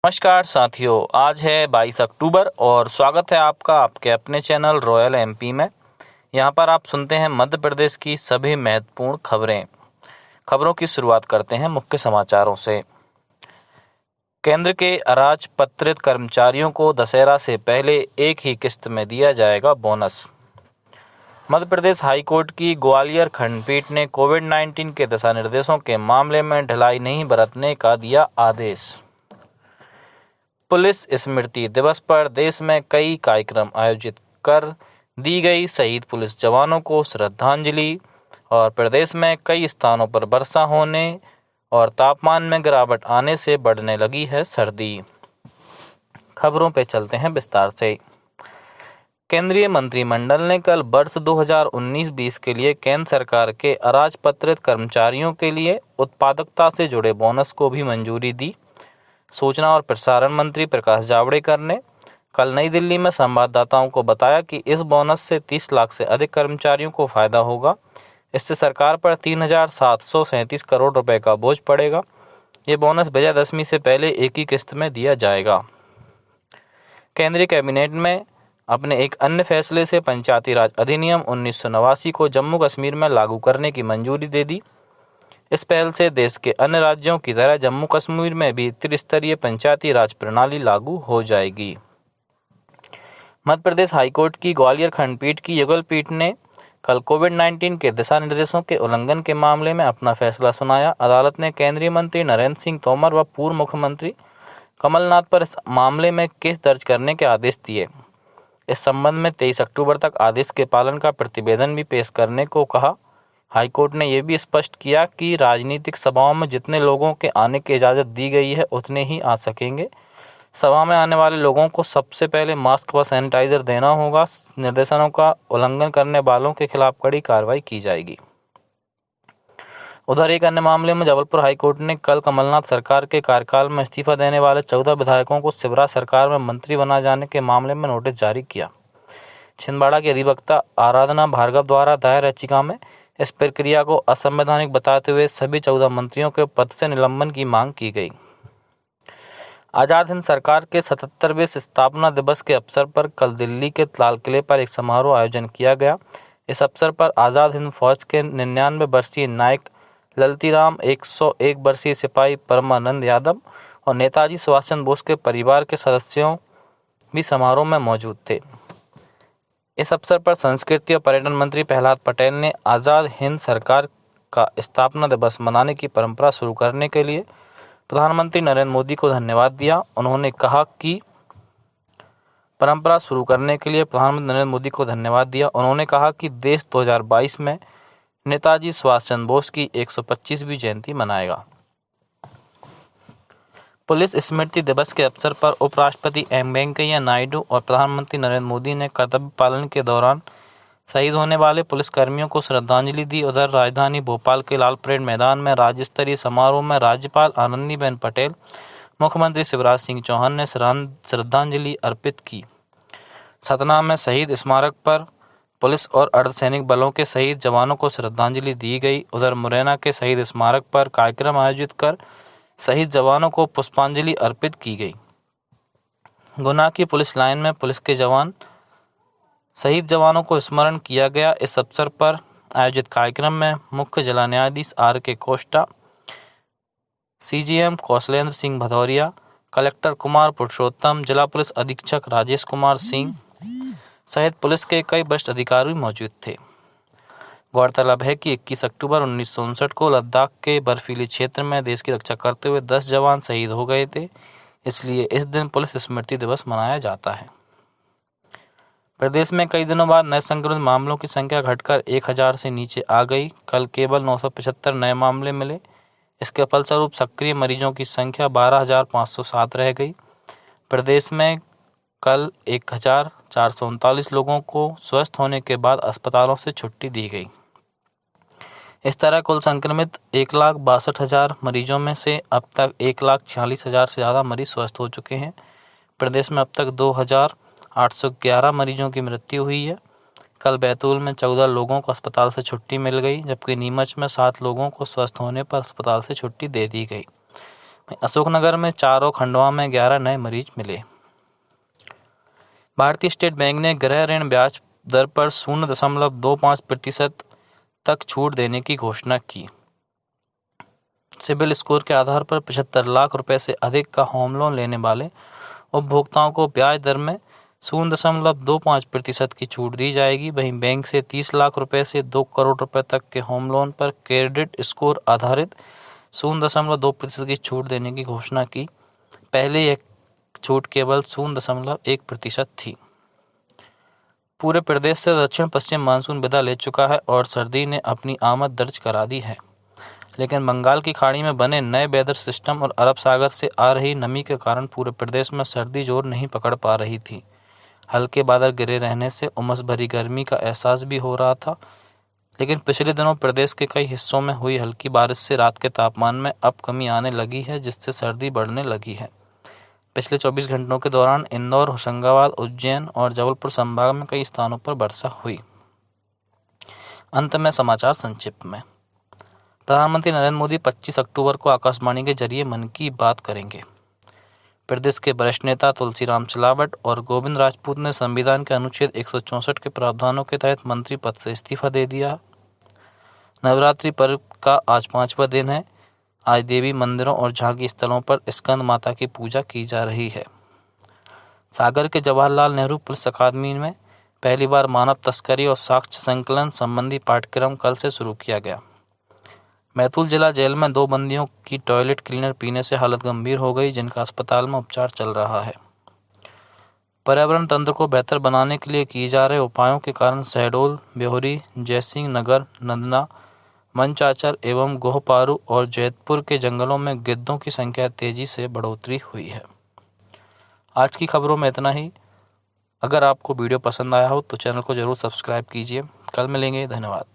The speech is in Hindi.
नमस्कार साथियों, आज है 22 अक्टूबर और स्वागत है आपका आपके अपने चैनल रॉयल एमपी में। यहाँ पर आप सुनते हैं मध्य प्रदेश की सभी महत्वपूर्ण खबरों की शुरुआत करते हैं मुख्य समाचारों से। केंद्र के अराजपत्रित कर्मचारियों को दशहरा से पहले एक ही किस्त में दिया जाएगा बोनस। मध्य प्रदेश हाईकोर्ट की ग्वालियर खंडपीठ ने कोविड-19 के दिशा निर्देशों के मामले में ढिलाई नहीं बरतने का दिया आदेश। पुलिस स्मृति दिवस पर देश में कई कार्यक्रम आयोजित कर दी गई शहीद पुलिस जवानों को श्रद्धांजलि। और प्रदेश में कई स्थानों पर वर्षा होने और तापमान में गिरावट आने से बढ़ने लगी है सर्दी। खबरों पे चलते हैं विस्तार से। केंद्रीय मंत्रिमंडल ने कल वर्ष 2019-20 के लिए केंद्र सरकार के अराजपत्रित कर्मचारियों के लिए उत्पादकता से जुड़े बोनस को भी मंजूरी दी। सूचना और प्रसारण मंत्री प्रकाश जावड़ेकर ने कल नई दिल्ली में संवाददाताओं को बताया कि इस बोनस से 30 लाख से अधिक कर्मचारियों को फायदा होगा। इससे सरकार पर 3,737 करोड़ रुपए का बोझ पड़ेगा। ये बोनस विजयदशमी से पहले एक ही किस्त में दिया जाएगा। केंद्रीय कैबिनेट में अपने एक अन्य फैसले से पंचायती राज अधिनियम 1989 को जम्मू कश्मीर में लागू करने की मंजूरी दे दी। इस पहल से देश के अन्य राज्यों की तरह जम्मू कश्मीर में भी त्रिस्तरीय पंचायती राज प्रणाली लागू हो जाएगी। मध्य प्रदेश हाईकोर्ट की ग्वालियर खंडपीठ की युगल पीठ ने कल कोविड-19 के दिशा निर्देशों के उल्लंघन के मामले में अपना फैसला सुनाया। अदालत ने केंद्रीय मंत्री नरेंद्र सिंह तोमर व पूर्व मुख्यमंत्री कमलनाथ पर इस मामले में केस दर्ज करने के आदेश दिए। इस संबंध में 23 अक्टूबर तक आदेश के पालन का प्रतिवेदन भी पेश करने को कहा। हाईकोर्ट ने यह भी स्पष्ट किया कि राजनीतिक सभाओं में जितने लोगों के आने की इजाज़त दी गई है उतने ही आ सकेंगे। सभा में आने वाले लोगों को सबसे पहले मास्क व सैनिटाइजर देना होगा। निर्देशों का उल्लंघन करने वालों के खिलाफ कड़ी कार्रवाई की जाएगी। उधर एक अन्य मामले में जबलपुर हाईकोर्ट ने कल कमलनाथ सरकार के कार्यकाल में इस्तीफा देने वाले 14 विधायकों को शिवराज सरकार में मंत्री बनाए जाने के मामले में नोटिस जारी किया। छिंदवाड़ा की अधिवक्ता आराधना भार्गव द्वारा दायर याचिका में इस प्रक्रिया को असंवैधानिक बताते हुए सभी 14 मंत्रियों के पद से निलंबन की मांग की गई। आज़ाद हिंद सरकार के 77वें स्थापना दिवस के अवसर पर कल दिल्ली के लाल किले पर एक समारोह आयोजन किया गया। इस अवसर पर आज़ाद हिंद फौज के 99 वर्षीय नायक ललतीराम, 101 वर्षीय सिपाही परमानंद यादव और नेताजी सुभाष चंद्र बोस के परिवार के सदस्यों भी समारोह में मौजूद थे। इस अवसर पर संस्कृति और पर्यटन मंत्री प्रहलाद पटेल ने आज़ाद हिंद सरकार का स्थापना दिवस मनाने की परंपरा शुरू करने के लिए प्रधानमंत्री नरेंद्र मोदी को धन्यवाद दिया। उन्होंने कहा कि देश 2022 में नेताजी सुभाष चंद्र बोस की 125वीं जयंती मनाएगा। पुलिस स्मृति दिवस के अवसर पर उपराष्ट्रपति एम वेंकैया नायडू और प्रधानमंत्री नरेंद्र मोदी ने कर्तव्य पालन के दौरान शहीद होने वाले पुलिसकर्मियों को श्रद्धांजलि दी। उधर राजधानी भोपाल के लाल परेड मैदान में राज्य स्तरीय समारोह में राज्यपाल आनंदीबेन पटेल, मुख्यमंत्री शिवराज सिंह चौहान ने श्रद्धांजलि अर्पित की। सतना में शहीद स्मारक पर पुलिस और अर्धसैनिक बलों के शहीद जवानों को श्रद्धांजलि दी गई। उधर मुरैना के शहीद स्मारक पर कार्यक्रम आयोजित कर शहीद जवानों को पुष्पांजलि अर्पित की गई। गुना की पुलिस लाइन में पुलिस के शहीद जवानों को स्मरण किया गया। इस अवसर पर आयोजित कार्यक्रम में मुख्य जिला न्यायाधीश R.K. कोष्टा, CGM कौशलेंद्र सिंह भदौरिया, कलेक्टर कुमार पुरुषोत्तम, जिला पुलिस अधीक्षक राजेश कुमार सिंह सहित पुलिस के कई वरिष्ठ अधिकारी मौजूद थे। गौरतलब है कि 21 अक्टूबर 1959 को लद्दाख के बर्फीले क्षेत्र में देश की रक्षा करते हुए 10 जवान शहीद हो गए थे। इसलिए इस दिन पुलिस स्मृति दिवस मनाया जाता है। प्रदेश में कई दिनों बाद नए संक्रमित मामलों की संख्या घटकर 1000 से नीचे आ गई। कल केवल 975 नए मामले मिले। इसके फलस्वरूप सक्रिय मरीजों की संख्या 12,507 रह गई। प्रदेश में कल 1,439 लोगों को स्वस्थ होने के बाद अस्पतालों से छुट्टी दी गई। इस तरह कुल संक्रमित 1,62,000 मरीजों में से अब तक 1,46,000 से ज़्यादा मरीज स्वस्थ हो चुके हैं। प्रदेश में अब तक 2,811 मरीजों की मृत्यु हुई है। कल बैतूल में 14 लोगों को अस्पताल से छुट्टी मिल गई, जबकि नीमच में 7 लोगों को स्वस्थ होने पर अस्पताल से छुट्टी दे दी गई। अशोकनगर में 4 और खंडवा में 11 नए मरीज मिले। भारतीय स्टेट बैंक ने गृह ऋण ब्याज दर पर 0.25% तक छूट देने की घोषणा की। सिबिल स्कोर के आधार पर 75 लाख रुपए से अधिक का होम लोन लेने वाले उपभोक्ताओं को ब्याज दर में 0.25% की छूट दी जाएगी। वहीं बैंक से 30 लाख रुपए से 2 करोड़ रुपए तक के होम लोन पर क्रेडिट स्कोर आधारित 0.2% की छूट देने की घोषणा की। पहले यह छूट केवल 0.1% थी। पूरे प्रदेश से दक्षिण पश्चिम मानसून विदा ले चुका है और सर्दी ने अपनी आमद दर्ज करा दी है, लेकिन बंगाल की खाड़ी में बने नए वेदर सिस्टम और अरब सागर से आ रही नमी के कारण पूरे प्रदेश में सर्दी जोर नहीं पकड़ पा रही थी। हल्के बादल गिरे रहने से उमस भरी गर्मी का एहसास भी हो रहा था, लेकिन पिछले दिनों प्रदेश के कई हिस्सों में हुई हल्की बारिश से रात के तापमान में अब कमी आने लगी है, जिससे सर्दी बढ़ने लगी है। पिछले 24 घंटों के दौरान इंदौर, होशंगाबाद, उज्जैन और जबलपुर संभाग में कई स्थानों पर वर्षा हुई। अंत में समाचार संक्षिप्त में। प्रधानमंत्री नरेंद्र मोदी 25 अक्टूबर को आकाशवाणी के जरिए मन की बात करेंगे। प्रदेश के वरिष्ठ नेता तुलसीराम सिलावट और गोविंद राजपूत ने संविधान के अनुच्छेद 164 के प्रावधानों के तहत मंत्री पद से इस्तीफा दे दिया। नवरात्रि पर्व का आज 5वां दिन है। आज देवी मंदिरों और झांकी स्थलों पर स्कंद माता की पूजा की जा रही है। सागर के जवाहरलाल नेहरू पुलिस अकादमी में पहली बार मानव तस्करी और साक्ष्य संकलन संबंधी पाठ्यक्रम कल से शुरू किया गया। बैतूल जिला जेल में 2 बंदियों की टॉयलेट क्लीनर पीने से हालत गंभीर हो गई, जिनका अस्पताल में उपचार चल रहा है। पर्यावरण तंत्र को बेहतर बनाने के लिए किए जा रहे उपायों के कारण शहडोल, ब्योहरी, जयसिंह नगर, नंदना, मनचाचर एवं गोहपारू और जैतपुर के जंगलों में गिद्धों की संख्या तेजी से बढ़ोतरी हुई है। आज की खबरों में इतना ही। अगर आपको वीडियो पसंद आया हो तो चैनल को जरूर सब्सक्राइब कीजिए। कल मिलेंगे। धन्यवाद।